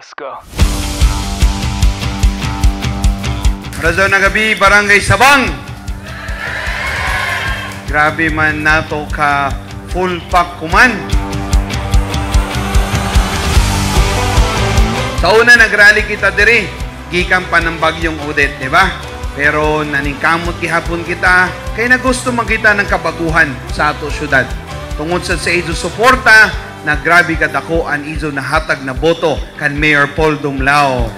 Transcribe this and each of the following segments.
Let's go. Razo na gabi, Barangay Sabang. Grabe man nato ka full pack kuman. Sa una nagrally kita diri, gikan pa ng bagyong Odette, di ba? Pero naningkamot gihapon kita, kay nagusto makita ng kabaguhan sa ato syudad. Tungod sa izo suporta, na grabe kadako ang izo nahatag na boto kan Mayor Paul Dumlao.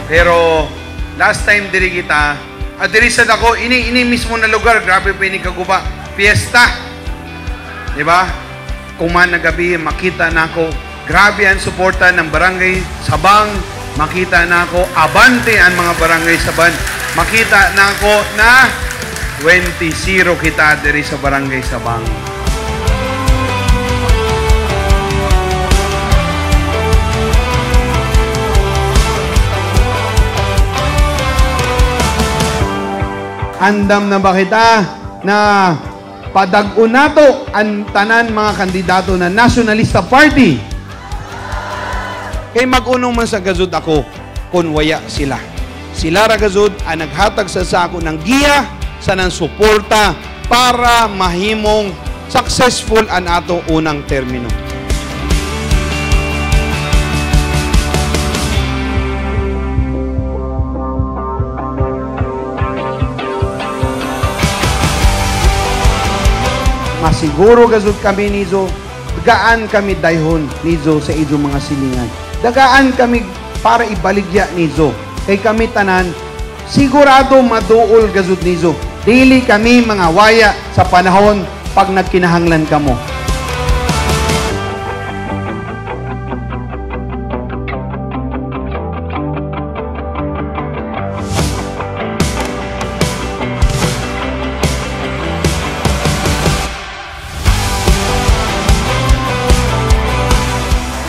Pero last time diri kita, diri sa dako ini mismo na lugar, grabe pa ini kaguba, fiesta. Di ba? Kuman na gabi makita nako grabe ang suporta ng Barangay Sabang. Makita nako abante ang mga Barangay Sabang. Makita nako na 20-0 kita diri sa Barangay Sabang. Andam na ba kita na padag-o nato ang tanan mga kandidato na Nationalista Party? Kay mag-unong man sa gazud ako kung waya sila. Sila ra gazud ang naghatag sa ako ng giya sa nang suporta para mahimong successful ang atong unang termino. Masiguro gazud kami nizo, dagaan kami dayhon nizo sa izo mga silingan. Dagaan kami para ibaligya nizo. Kay kami tanan, sigurado maduol gazud nizo. Dili kami mga waya sa panahon pag nagkinahanglan kamo.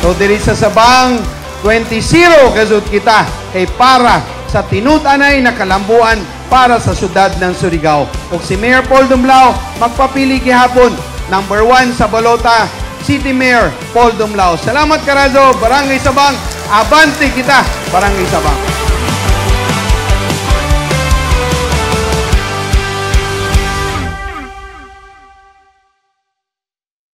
So, diri sa Sabang, 20-0 gazud kita kay para sa tinud-anay na kalambuan para sa syudad ng Surigao. Ug si Mayor Paul Dumlao magpapili gihapon number 1 sa balota, City Mayor Paul Dumlao. Salamat karazo, Barangay Sabang. Abante kita, Barangay Sabang.